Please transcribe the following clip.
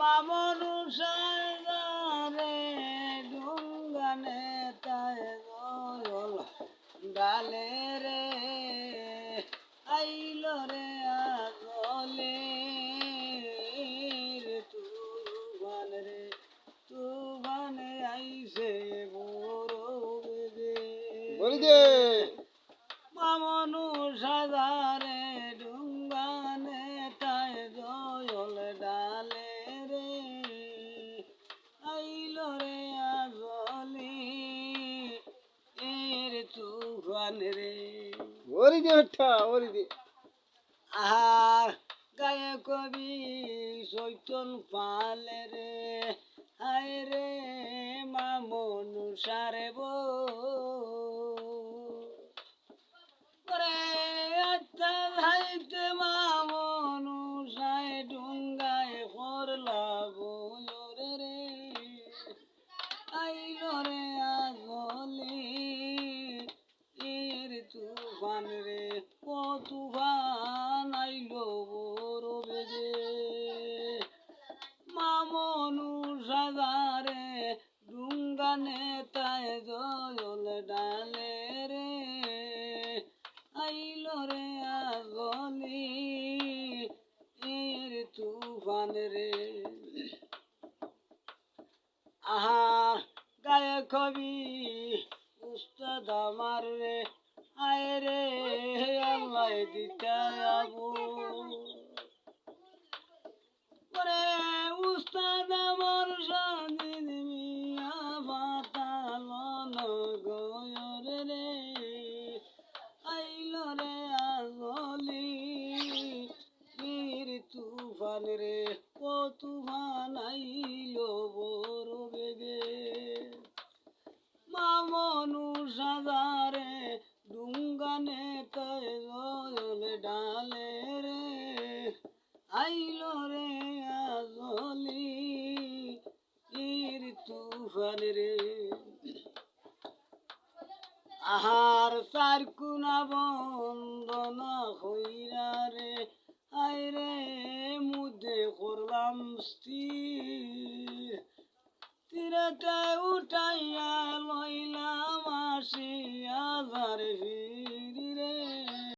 মামনু সারে ডুঙ্গানে তাই দল ডালে রে আইল রে আগলে রে তুবানে আইসে বড় বেগে মামনু সাদারে ডুঙ্গানে তাই দল ডালে রে আইল রে আগলে এর তুফান রে ওরি দে ওঠা ওরি দে আর গায়ে কবি চৈতন পালে রে হায় রে মামনু সারে রে আচ্ছা যাইতে মামনু সাই ডুঙ্গায় করলা বয়রে রে আইল রে আগলি এর তুফান রে ও তুফান আইল বড় বেগে মামনু সাদারে ডুঙ্গানে তাই জল ডালে রে আইল রে আগলি এর তুফান রে আহা গায়ে কবি উস্তাদ আমার রে আয় রে আল্লাহ দিতে আবু ওরে উস্তাদ আমার সাদিন মিয়া পাতাল গয়রে রে আইল রে আগলি তুফান রে ও তুফান আইল বড় বেগে মামনু সাদারে ডুঙ্গানে তাই জল ডালে রে আইল রে আগলি এর তুফান রে আহার চার কুনা বন্দন হইরা রে আয় রে মুদে করলাম স্থির তীরেতে উঠাইয়া লইলাম আসিয়া ধারে ফিরি রে